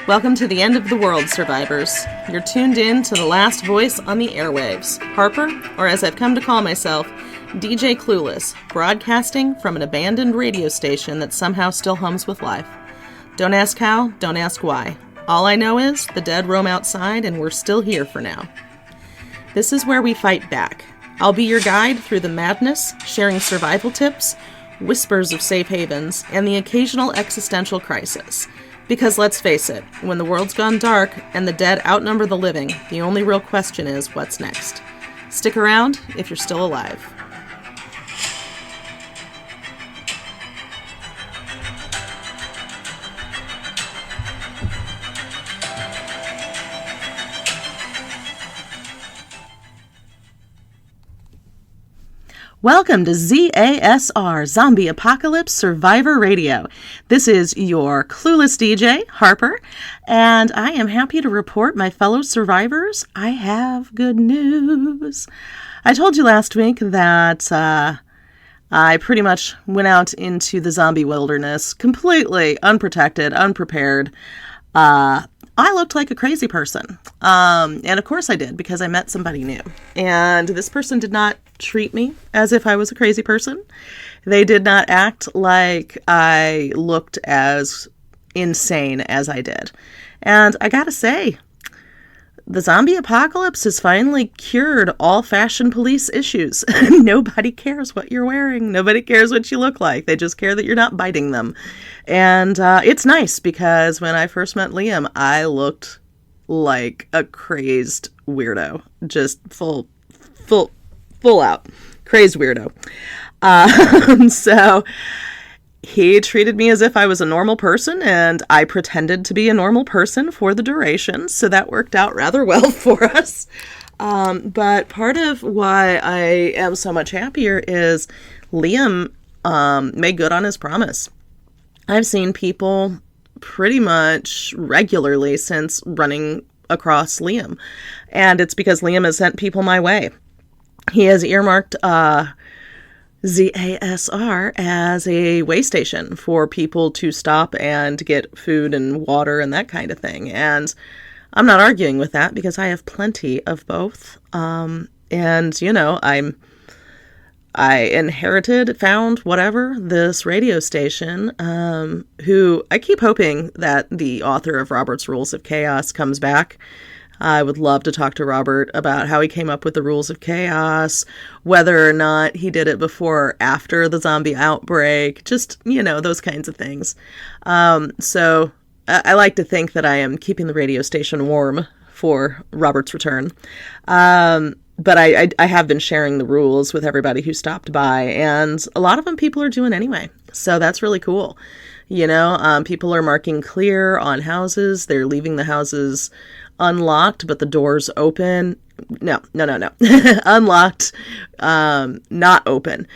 Welcome to the end of the world, survivors. You're tuned in to the last voice on the airwaves, Harper, or as I've come to call myself, DJ Clueless, broadcasting from an abandoned radio station that somehow still hums with life. Don't ask how, don't ask why. All I know is the dead roam outside and we're still here for now. This is where we fight back. I'll be your guide through the madness, sharing survival tips, whispers of safe havens, and the occasional existential crisis. Because let's face it, when the world's gone dark and the dead outnumber the living, the only real question is what's next. Stick around if you're still alive. Welcome to ZASR, Zombie Apocalypse Survivor Radio. This is your clueless DJ, Harper, and I am happy to report, my fellow survivors, I have good news. I told you last week that I pretty much went out into the zombie wilderness completely unprotected, unprepared. I looked like a crazy person. And of course I did, because I met somebody new. And this person did not treat me as if I was a crazy person. They did not act like I looked as insane as I did. And I gotta say, the zombie apocalypse has finally cured all fashion police issues. Nobody cares what you're wearing. Nobody cares what you look like. They just care that you're not biting them. And it's nice because when I first met Liam, I looked like a crazed weirdo. Just full out crazed weirdo. So he treated me as if I was a normal person, and I pretended to be a normal person for the duration, so that worked out rather well for us. But part of why I am so much happier is Liam made good on his promise. I've seen people pretty much regularly since running across Liam, and it's because Liam has sent people my way. He has earmarked ZASR as a way station for people to stop and get food and water and that kind of thing. And I'm not arguing with that because I have plenty of both. And, you know, I inherited, found, whatever, this radio station, who I keep hoping that the author of Robert's Rules of Chaos comes back. I would love to talk to Robert about how he came up with the rules of chaos, whether or not he did it before or after the zombie outbreak, just, you know, those kinds of things. So I like to think that I am keeping the radio station warm for Robert's return. But I have been sharing the rules with everybody who stopped by, and a lot of them people are doing anyway. So that's really cool. You know, people are marking clear on houses. They're leaving the houses unlocked, but the doors open. No. Unlocked, not open.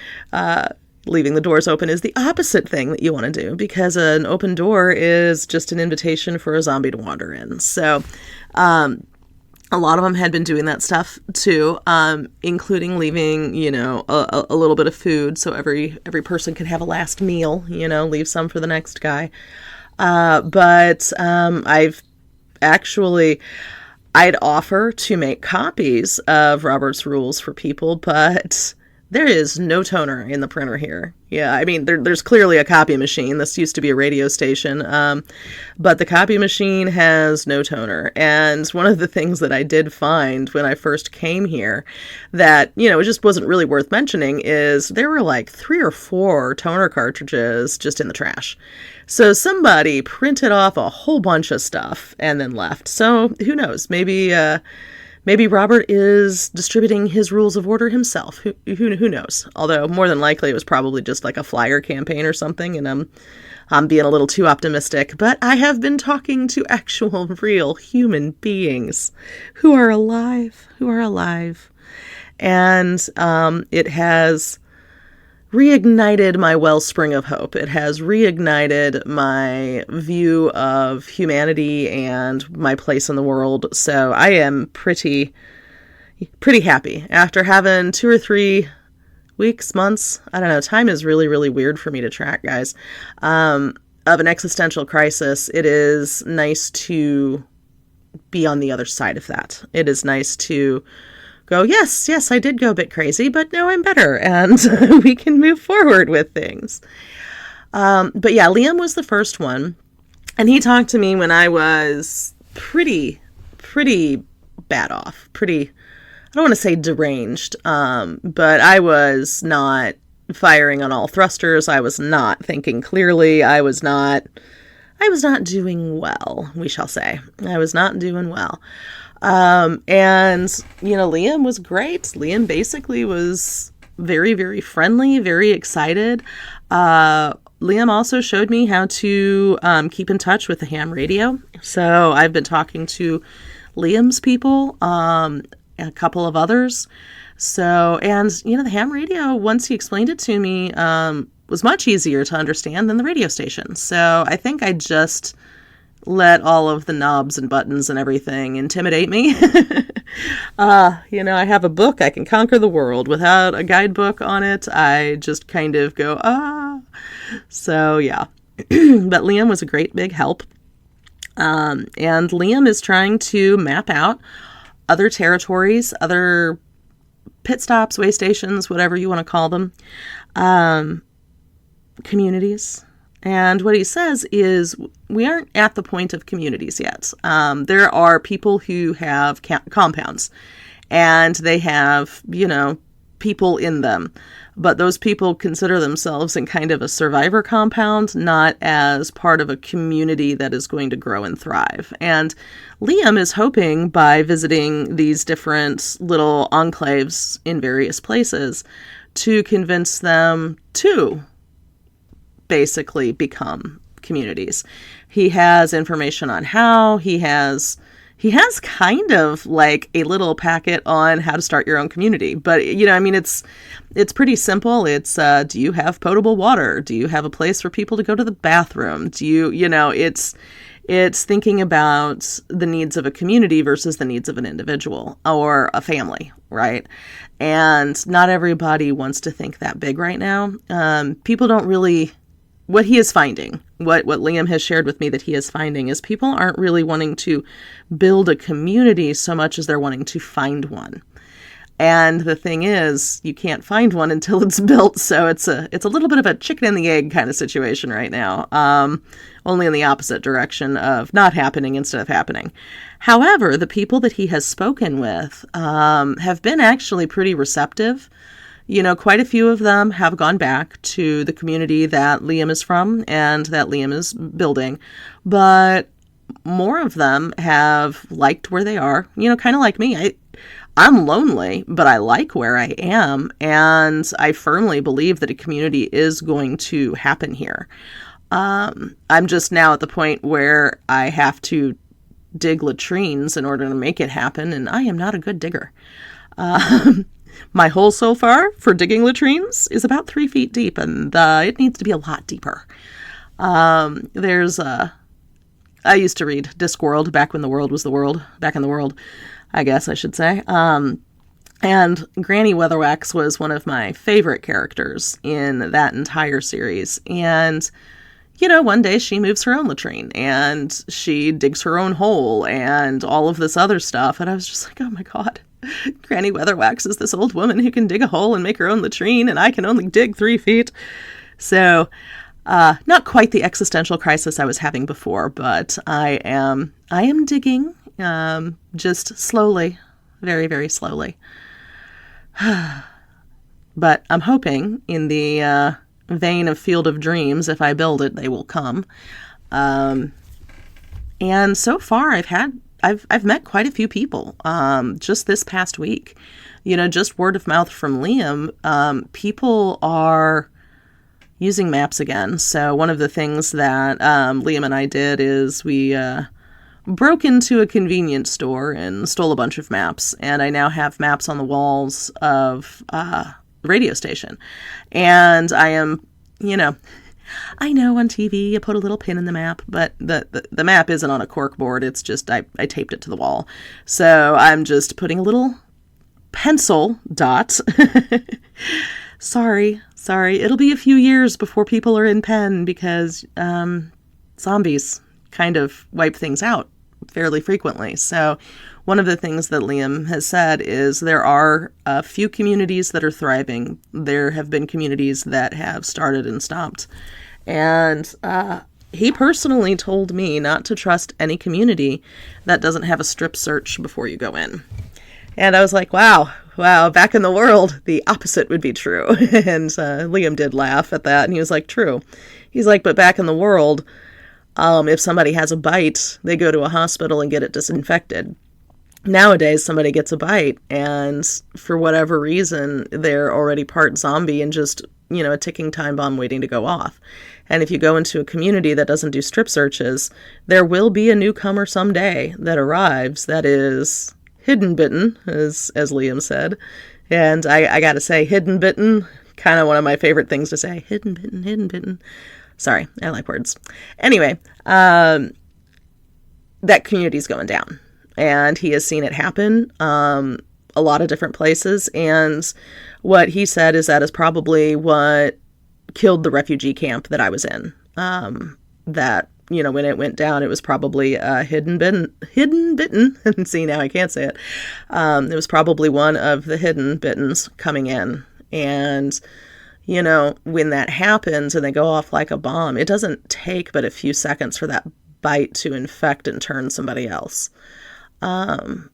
Leaving the doors open is the opposite thing that you want to do, because an open door is just an invitation for a zombie to wander in. So, a lot of them had been doing that stuff too, including leaving, you know, a little bit of food so every person could have a last meal, you know, leave some for the next guy. But I'd offer to make copies of Robert's Rules for people, but there is no toner in the printer here. Yeah, I mean, there's clearly a copy machine. This used to be a radio station, but the copy machine has no toner. And one of the things that I did find when I first came here that, you know, it just wasn't really worth mentioning is there were like 3 or 4 toner cartridges just in the trash. So somebody printed off a whole bunch of stuff and then left. So who knows? Maybe Robert is distributing his rules of order himself. Who knows? Although more than likely it was probably just like a flyer campaign or something, and I'm being a little too optimistic. But I have been talking to actual, real human beings who are alive, and it has reignited my wellspring of hope. It has reignited my view of humanity and my place in the world. So I am pretty happy after having 2 or 3 weeks, months. I don't know. Time is really, really weird for me to track, guys. of an existential crisis, it is nice to be on the other side of that. It is nice to go, yes, I did go a bit crazy, but no, I'm better, and we can move forward with things. But yeah, Liam was the first one, and he talked to me when I was pretty bad off, I don't want to say deranged, but I was not firing on all thrusters. I was not thinking clearly. I was not doing well, we shall say. I was not doing well. And, Liam was great. Liam basically was very, very friendly, very excited. Liam also showed me how to keep in touch with the ham radio. So I've been talking to Liam's people, a couple of others. So, and, the ham radio, once he explained it to me, was much easier to understand than the radio station. So I think I just let all of the knobs and buttons and everything intimidate me. I have a book, I can conquer the world. Without a guidebook on it, I just kind of go, So, yeah. But Liam was a great big help. And Liam is trying to map out other territories, other pit stops, way stations, whatever you want to call them, communities. And what he says is we aren't at the point of communities yet. There are people who have compounds, and they have, people in them. But those people consider themselves in kind of a survivor compound, not as part of a community that is going to grow and thrive. And Liam is hoping by visiting these different little enclaves in various places to convince them to basically become communities. He has information on how. He has kind of like a little packet on how to start your own community. But, it's pretty simple. It's, do you have potable water? Do you have a place for people to go to the bathroom? Do you, it's thinking about the needs of a community versus the needs of an individual or a family, right? And not everybody wants to think that big right now. People don't really, what he is finding, what Liam has shared with me that he is finding is people aren't really wanting to build a community so much as they're wanting to find one. And the thing is, you can't find one until it's built, so it's a little bit of a chicken and the egg kind of situation right now, only in the opposite direction of not happening instead of happening. However, the people that he has spoken with have been actually pretty receptive. Quite a few of them have gone back to the community that Liam is from and that Liam is building, but more of them have liked where they are, kind of like me. I'm lonely, but I like where I am, and I firmly believe that a community is going to happen here. I'm just now at the point where I have to dig latrines in order to make it happen, and I am not a good digger. My hole so far for digging latrines is about 3 feet deep, and it needs to be a lot deeper. I used to read Discworld back when the world was the world, back in the world, I guess I should say. And Granny Weatherwax was one of my favorite characters in that entire series. And, one day she moves her own latrine and she digs her own hole and all of this other stuff. And I was just like, oh my God, Granny Weatherwax is this old woman who can dig a hole and make her own latrine, and I can only dig 3 feet. So, not quite the existential crisis I was having before, but I am digging. Just slowly, very, very slowly. But I'm hoping in the vein of Field of Dreams, if I build it, they will come. And so far I've met quite a few people just this past week. Just word of mouth from Liam, people are using maps again. So one of the things that Liam and I did is we broke into a convenience store and stole a bunch of maps, and I now have maps on the walls of the radio station. And I am, I know on TV you put a little pin in the map, but the map isn't on a cork board. It's just I taped it to the wall. So I'm just putting a little pencil dot. Sorry. It'll be a few years before people are in pen because zombies kind of wipe things out fairly frequently. So one of the things that Liam has said is there are a few communities that are thriving. There have been communities that have started and stopped. And he personally told me not to trust any community that doesn't have a strip search before you go in. And I was like, wow, back in the world, the opposite would be true. And Liam did laugh at that, and he was like, true. He's like, but back in the world, if somebody has a bite, they go to a hospital and get it disinfected. Nowadays, somebody gets a bite, and for whatever reason, they're already part zombie and just, a ticking time bomb waiting to go off. And if you go into a community that doesn't do strip searches, there will be a newcomer someday that arrives that is hidden bitten, as Liam said. And I gotta say, hidden bitten, kind of one of my favorite things to say. Hidden bitten, hidden bitten. Sorry, I like words. Anyway, that community's going down. And he has seen it happen a lot of different places. And what he said is that is probably what killed the refugee camp that I was in. That, when it went down, it was probably hidden bitten. And see, now I can't say it. It was probably one of the hidden bittens coming in. And, when that happens and they go off like a bomb, it doesn't take but a few seconds for that bite to infect and turn somebody else. And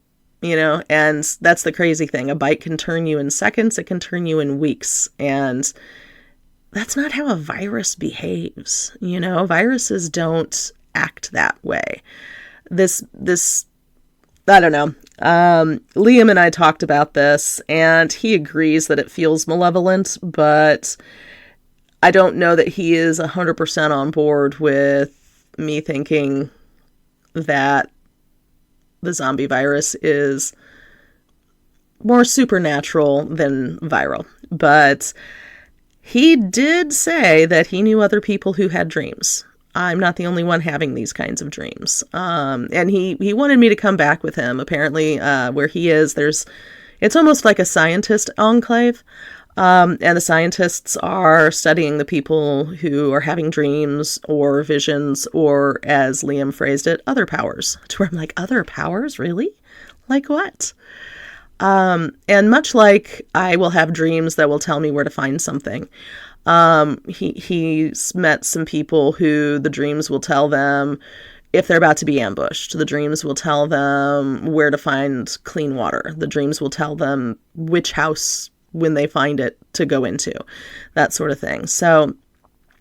that's the crazy thing. A bite can turn you in seconds. It can turn you in weeks. And that's not how a virus behaves. Viruses don't act that way. This, I don't know. Liam and I talked about this, and he agrees that it feels malevolent, but I don't know that he is 100% on board with me thinking that the zombie virus is more supernatural than viral. But he did say that he knew other people who had dreams. I'm not the only one having these kinds of dreams. And he wanted me to come back with him. Apparently, where he is, it's almost like a scientist enclave. And the scientists are studying the people who are having dreams or visions, or as Liam phrased it, other powers. To where I'm like, other powers? Really? Like what? And much like I will have dreams that will tell me where to find something. He's met some people who the dreams will tell them if they're about to be ambushed. The dreams will tell them where to find clean water. The dreams will tell them which house, when they find it, to go into, that sort of thing. So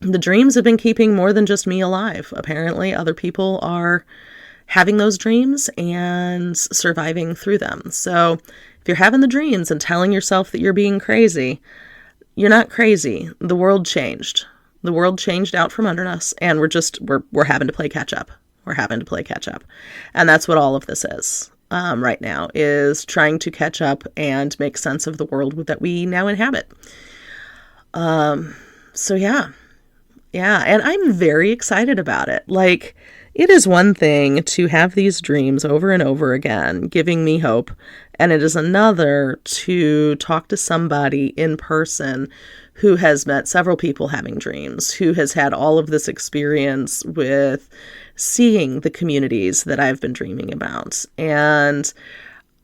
the dreams have been keeping more than just me alive. Apparently other people are having those dreams and surviving through them. So if you're having the dreams and telling yourself that you're being crazy, you're not crazy. The world changed. The world changed out from under us, and we're having to play catch up. We're having to play catch up. And that's what all of this is. Right now, is trying to catch up and make sense of the world that we now inhabit. So yeah, and I'm very excited about it. Like, it is one thing to have these dreams over and over again, giving me hope, and it is another to talk to somebody in person who has met several people having dreams, who has had all of this experience with seeing the communities that I've been dreaming about. And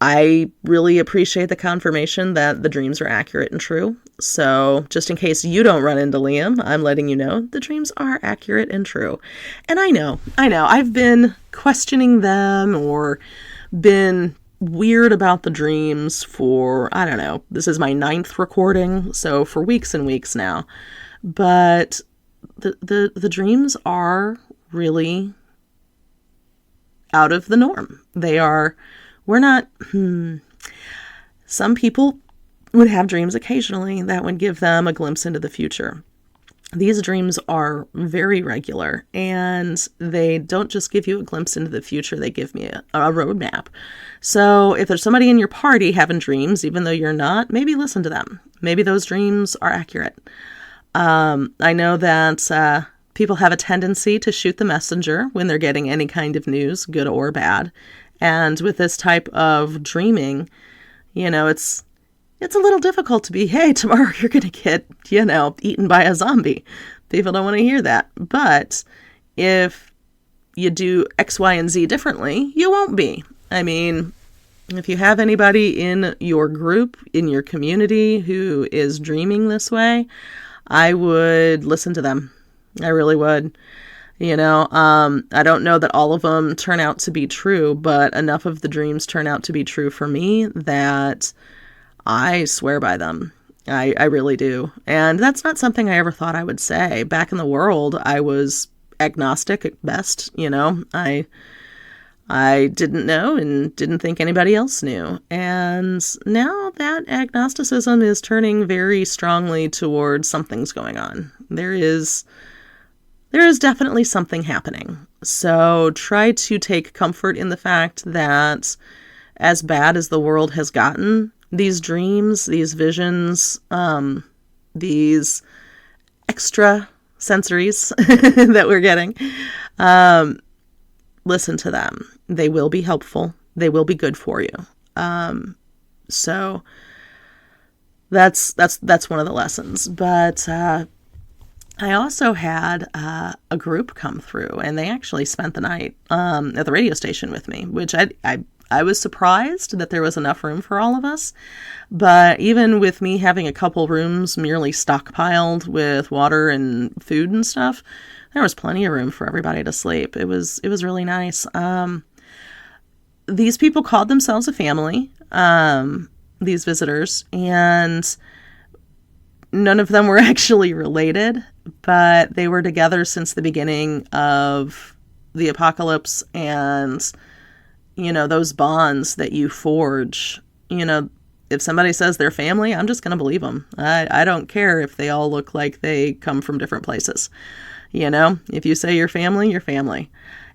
I really appreciate the confirmation that the dreams are accurate and true. So just in case you don't run into Liam, I'm letting you know the dreams are accurate and true. And I know, I've been questioning them or been weird about the dreams for, I don't know, this is my 9th recording, so for weeks and weeks now. But the dreams are really out of the norm. We're not, some people would have dreams occasionally that would give them a glimpse into the future. These dreams are very regular, and they don't just give you a glimpse into the future, they give me a roadmap. So if there's somebody in your party having dreams, even though you're not, maybe listen to them. Maybe those dreams are accurate. I know that people have a tendency to shoot the messenger when they're getting any kind of news, good or bad. And with this type of dreaming, it's a little difficult to be, hey, tomorrow you're going to get, eaten by a zombie. People don't want to hear that. But if you do X, Y, and Z differently, you won't be. I mean, if you have anybody in your group, in your community who is dreaming this way, I would listen to them. I really would. I don't know that all of them turn out to be true, but enough of the dreams turn out to be true for me that I swear by them. I really do. And that's not something I ever thought I would say. Back in the world, I was agnostic at best. I didn't know and didn't think anybody else knew. And now that agnosticism is turning very strongly towards something's going on. There is definitely something happening. So try to take comfort in the fact that as bad as the world has gotten, these dreams, these visions, these extra sensories that we're getting, listen to them. They will be helpful. They will be good for you. So that's one of the lessons. But I also had a group come through, and they actually spent the night at the radio station with me, which I was surprised that there was enough room for all of us. But even with me having a couple rooms merely stockpiled with water and food and stuff, there was plenty of room for everybody to sleep. It was really nice. These people called themselves a family, these visitors, and none of them were actually related, but they were together since the beginning of the apocalypse. And, those bonds that you forge, if somebody says they're family, I'm just going to believe them. I don't care if they all look like they come from different places. If you say you're family, you're family.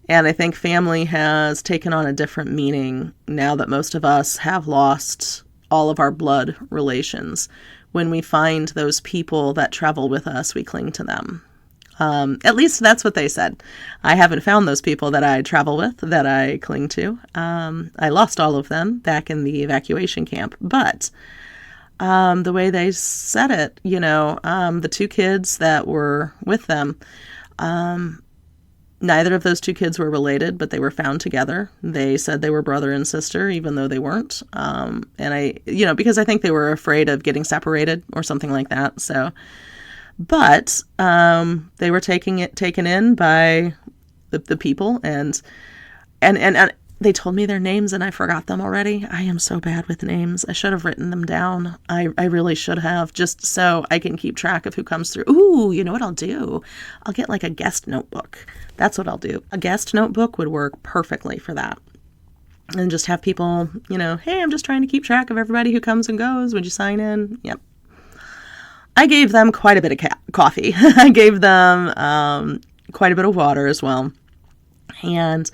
And I think family has taken on a different meaning now that most of us have lost all of our blood relations. When we find those people that travel with us, we cling to them. At least that's what they said. I haven't found those people that I travel with that I cling to. I lost all of them back in the evacuation camp. But the way they said it, the two kids that were with them, neither of those two kids were related, but they were found together. They said they were brother and sister, even though they weren't. And because I think they were afraid of getting separated or something like that. So, but they were taken in by the people, and they told me their names and I forgot them already. I am so bad with names. I should have written them down. I really should have, just so I can keep track of who comes through. Ooh, you know what I'll do? I'll get like a guest notebook. That's what I'll do. A guest notebook would work perfectly for that. And just have people, hey, I'm just trying to keep track of everybody who comes and goes. Would you sign in? Yep. I gave them quite a bit of coffee. I gave them quite a bit of water as well. And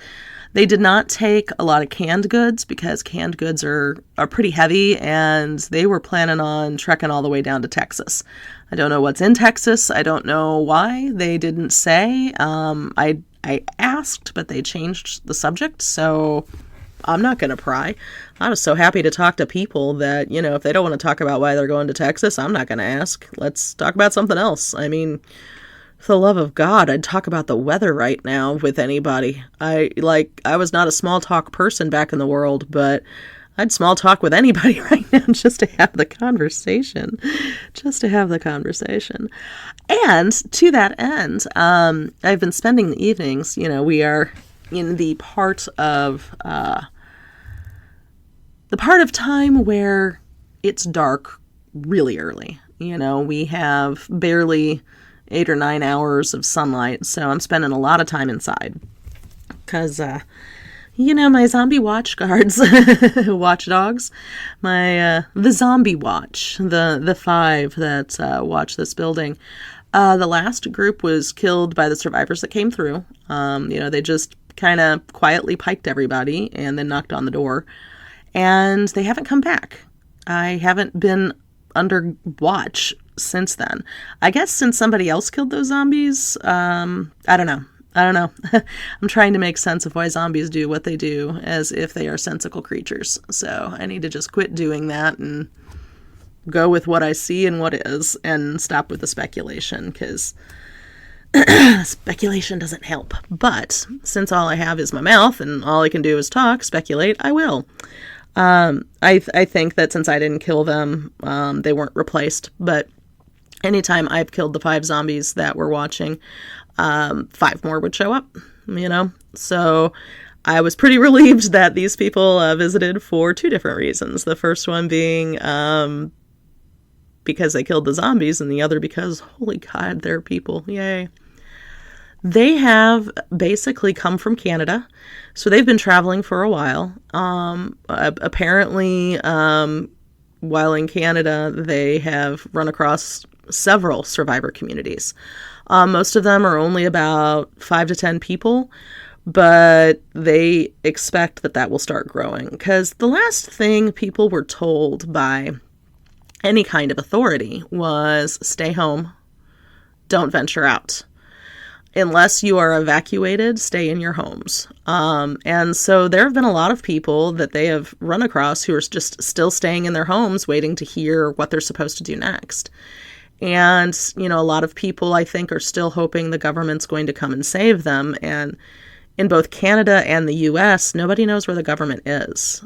they did not take a lot of canned goods because canned goods are pretty heavy, and they were planning on trekking all the way down to Texas. I don't know what's in Texas. I don't know why. They didn't say. I asked, but they changed the subject, so I'm not going to pry. I was so happy to talk to people that, if they don't want to talk about why they're going to Texas, I'm not going to ask. Let's talk about something else. I mean, for the love of God, I'd talk about the weather right now with anybody. I was not a small talk person back in the world, but I'd small talk with anybody right now just to have the conversation. And to that end, I've been spending the evenings, we are in the part of time where it's dark really early. We have barely 8 or 9 hours of sunlight, so I'm spending a lot of time inside because my zombie watchdogs, the zombie watch, the 5 that watch this building. The last group was killed by the survivors that came through. They just kind of quietly piked everybody and then knocked on the door, and they haven't come back. I haven't been under watch since then. I guess since somebody else killed those zombies, I don't know. I'm trying to make sense of why zombies do what they do as if they are sensical creatures. So I need to just quit doing that and go with what I see and what is, and stop with the speculation, because Speculation doesn't help. But since all I have is my mouth and all I can do is talk, speculate, I will. I think that since I didn't kill them, they weren't replaced. But anytime I've killed the 5 zombies that we're watching, 5 more would show up, So I was pretty relieved that these people visited for 2 different reasons. The first one being because they killed the zombies, and the other because, holy God, they're people. Yay. They have basically come from Canada, so they've been traveling for a while. Apparently, while in Canada, they have run across several survivor communities. Most of them are only about 5 to 10 people, but they expect that will start growing, because the last thing people were told by any kind of authority was stay home, don't venture out. Unless you are evacuated, stay in your homes. And so there have been a lot of people that they have run across who are just still staying in their homes waiting to hear what they're supposed to do next. And, a lot of people, I think, are still hoping the government's going to come and save them. And in both Canada and the U.S., nobody knows where the government is.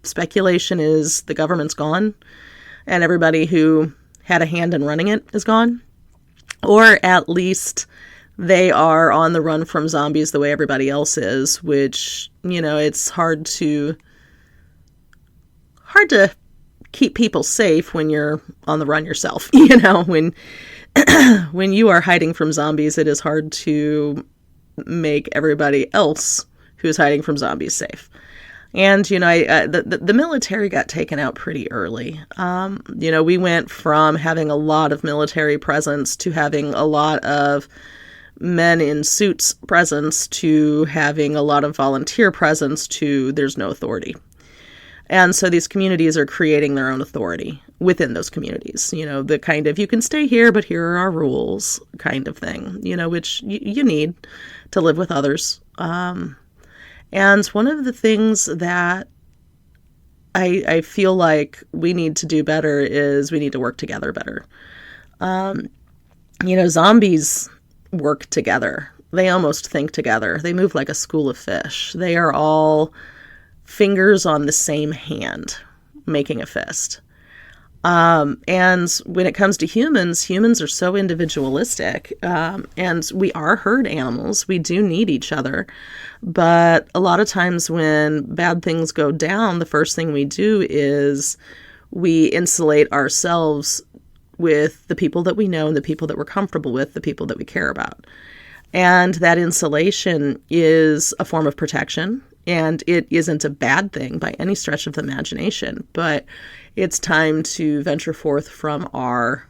Speculation is the government's gone, and everybody who had a hand in running it is gone. Or at least they are on the run from zombies the way everybody else is, which, it's hard to keep people safe when you're on the run yourself. When you are hiding from zombies, it is hard to make everybody else who's hiding from zombies safe. And, the military got taken out pretty early. We went from having a lot of military presence to having a lot of men in suits presence to having a lot of volunteer presence to there's no authority. And so these communities are creating their own authority within those communities, the kind of, you can stay here, but here are our rules kind of thing, which you need to live with others. And one of the things that I feel like we need to do better is we need to work together better. Zombies work together. They almost think together. They move like a school of fish. They are all fingers on the same hand, making a fist. And when it comes to humans are so individualistic, and we are herd animals. We do need each other. But a lot of times when bad things go down, the first thing we do is we insulate ourselves with the people that we know and the people that we're comfortable with, the people that we care about. And that insulation is a form of protection, and it isn't a bad thing by any stretch of the imagination, but it's time to venture forth from our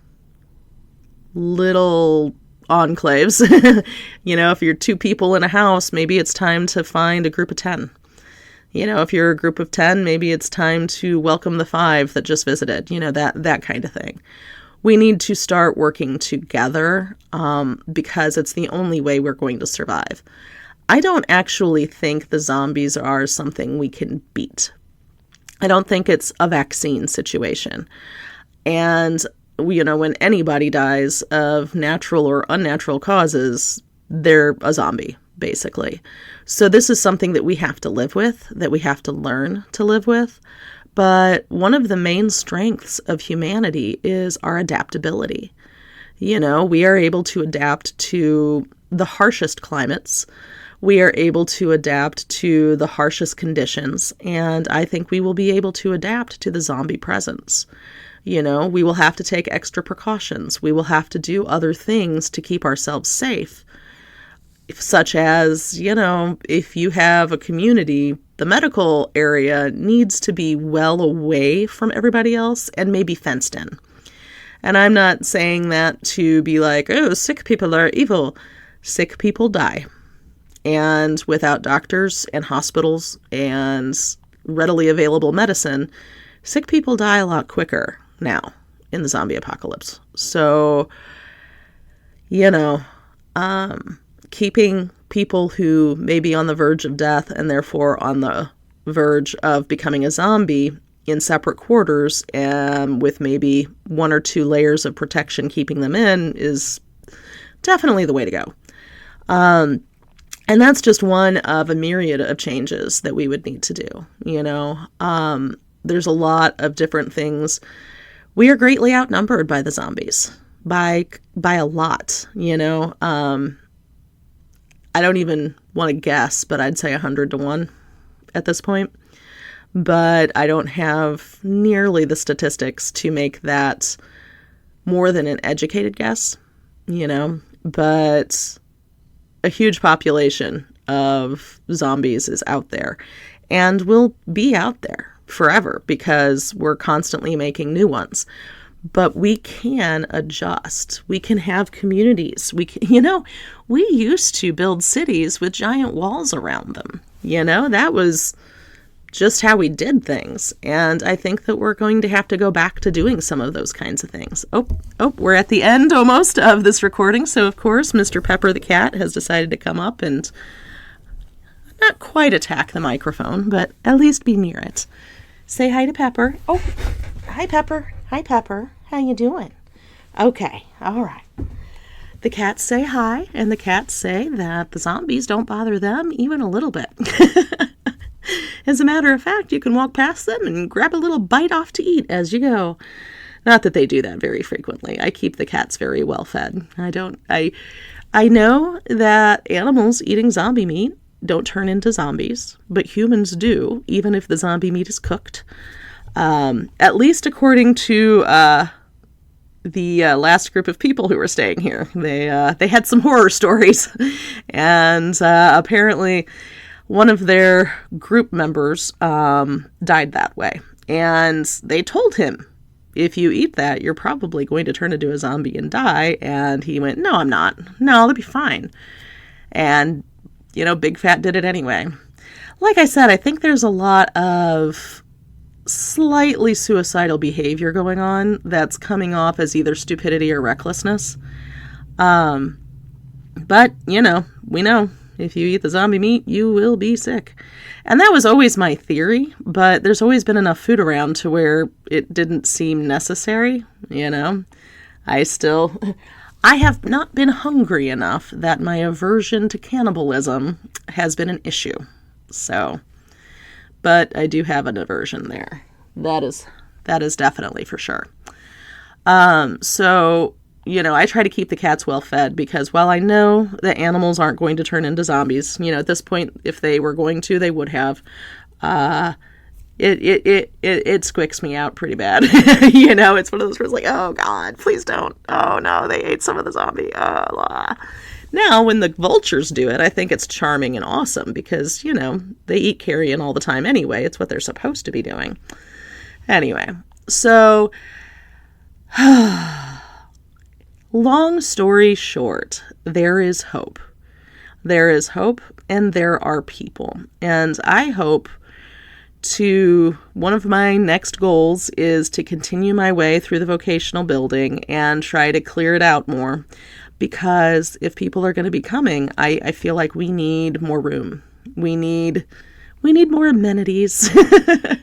little enclaves. If you're 2 people in a house, maybe it's time to find a group of 10. If you're a group of 10, maybe it's time to welcome the 5 that just visited, that kind of thing. We need to start working together because it's the only way we're going to survive. I don't actually think the zombies are something we can beat. I don't think it's a vaccine situation. And, when anybody dies of natural or unnatural causes, they're a zombie, basically. So this is something that we have to live with, that we have to learn to live with. But one of the main strengths of humanity is our adaptability. We are able to adapt to the harshest climates. We are able to adapt to the harshest conditions. And I think we will be able to adapt to the zombie presence. We will have to take extra precautions. We will have to do other things to keep ourselves safe. Such as, if you have a community, the medical area needs to be well away from everybody else and maybe fenced in. And I'm not saying that to be like, oh, sick people are evil. Sick people die. And without doctors and hospitals and readily available medicine, sick people die a lot quicker now in the zombie apocalypse. So, keeping people who may be on the verge of death and therefore on the verge of becoming a zombie in separate quarters and with maybe 1 or 2 layers of protection keeping them in is, definitely the way to go. And that's just one of a myriad of changes that we would need to do. There's a lot of different things. We are greatly outnumbered by the zombies, by a lot. I don't even want to guess, but I'd say 100-1 at this point. But I don't have nearly the statistics to make that more than an educated guess, but a huge population of zombies is out there and will be out there forever because we're constantly making new ones. But we can adjust. We can have communities. We used to build cities with giant walls around them. That was just how we did things. And I think that we're going to have to go back to doing some of those kinds of things. Oh, we're at the end almost of this recording. So, of course, Mr. Pepper the cat has decided to come up and not quite attack the microphone, but at least be near it. Say hi to Pepper. Oh, hi, Pepper. Hi, Pepper. How you doing? Okay, all right. The cats say hi, and the cats say that the zombies don't bother them even a little bit. As a matter of fact, you can walk past them and grab a little bite off to eat as you go. Not that they do that very frequently. I keep the cats very well fed. I know that animals eating zombie meat don't turn into zombies, but humans do, even if the zombie meat is cooked. At least according to the last group of people who were staying here. They had some horror stories, and apparently one of their group members died that way. And they told him, if you eat that, you're probably going to turn into a zombie and die. And he went, no, I'm not. No, that'll be fine. And, Big Fat did it anyway. Like I said, I think there's a lot of slightly suicidal behavior going on that's coming off as either stupidity or recklessness. But, we know if you eat the zombie meat, you will be sick. And that was always my theory, but there's always been enough food around to where it didn't seem necessary, I have not been hungry enough that my aversion to cannibalism has been an issue. So, but I do have an aversion there. That is definitely for sure. So, I try to keep the cats well fed because while I know that animals aren't going to turn into zombies, at this point, if they were going to, they would have. It squicks me out pretty bad. It's one of those where it's like, oh God, please don't. Oh no, they ate some of the zombie. Now, when the vultures do it, I think it's charming and awesome because, they eat carrion all the time anyway. It's what they're supposed to be doing. Anyway, so long story short, there is hope. There is hope and there are people. And I hope one of my next goals is to continue my way through the vocational building and try to clear it out more. Because if people are going to be coming, I feel like we need more room. We need more amenities. I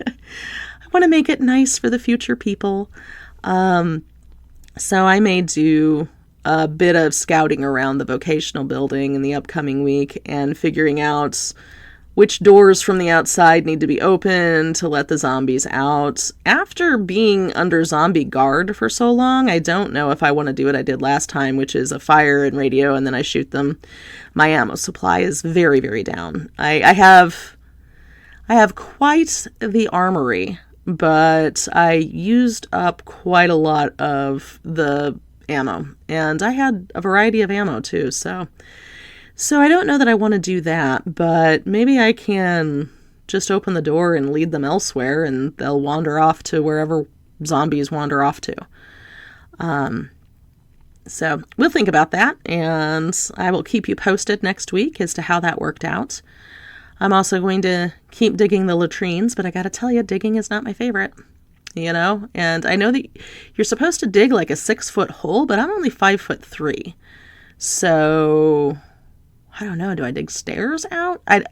want to make it nice for the future people. So I may do a bit of scouting around the vocational building in the upcoming week and figuring out which doors from the outside need to be open to let the zombies out. After being under zombie guard for so long, I don't know if I want to do what I did last time, which is a fire and radio, and then I shoot them. My ammo supply is very, very down. I have quite the armory, but I used up quite a lot of the ammo, and I had a variety of ammo too, so I don't know that I want to do that, but maybe I can just open the door and lead them elsewhere, and they'll wander off to wherever zombies wander off to. So we'll think about that, and I will keep you posted next week as to how that worked out. I'm also going to keep digging the latrines, but I gotta tell you, digging is not my favorite, and I know that you're supposed to dig like a 6-foot hole, but I'm only 5'3", so I don't know. Do I dig stairs out? I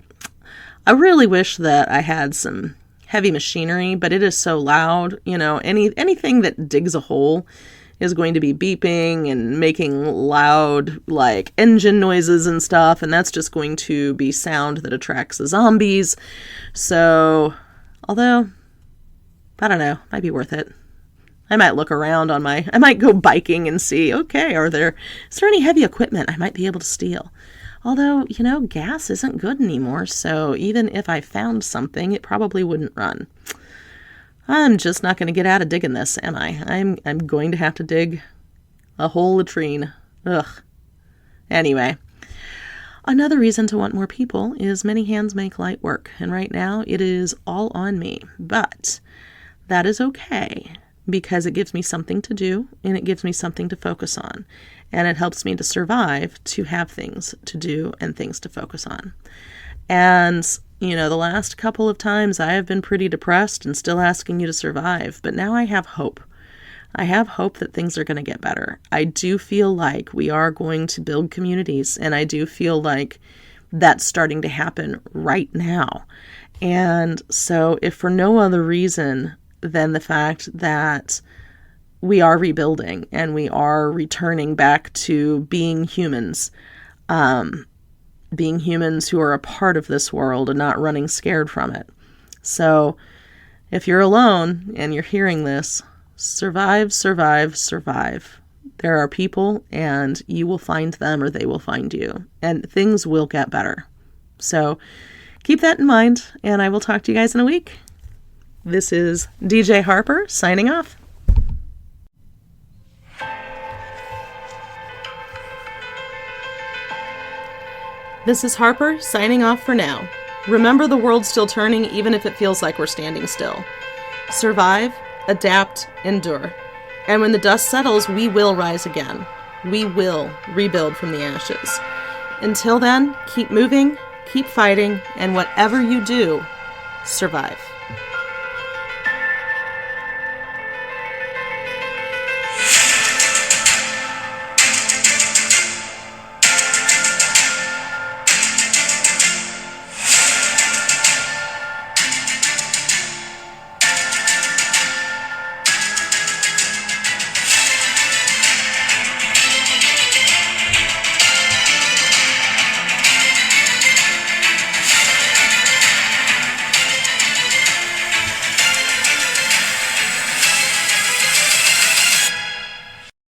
really wish that I had some heavy machinery, but it is so loud. Anything that digs a hole is going to be beeping and making loud, like, engine noises and stuff, and that's just going to be sound that attracts the zombies. So, although, I don't know, might be worth it. I might look around I might go biking and see, okay, is there any heavy equipment I might be able to steal? Although, gas isn't good anymore, so even if I found something, it probably wouldn't run. I'm just not going to get out of digging this, am I? I'm going to have to dig a whole latrine. Ugh. Anyway, another reason to want more people is many hands make light work, and right now it is all on me. But that is okay, because it gives me something to do, and it gives me something to focus on. And it helps me to survive, to have things to do and things to focus on. And, the last couple of times I have been pretty depressed and still asking you to survive. But now I have hope. I have hope that things are going to get better. I do feel like we are going to build communities. And I do feel like that's starting to happen right now. And so if for no other reason than the fact that we are rebuilding and we are returning back to being humans who are a part of this world and not running scared from it. So if you're alone and you're hearing this, survive, survive, survive. There are people and you will find them or they will find you, and things will get better. So keep that in mind, and I will talk to you guys in a week. This is DJ Harper signing off. This is Harper, signing off for now. Remember, the world's still turning even if it feels like we're standing still. Survive, adapt, endure. And when the dust settles, we will rise again. We will rebuild from the ashes. Until then, keep moving, keep fighting, and whatever you do, survive.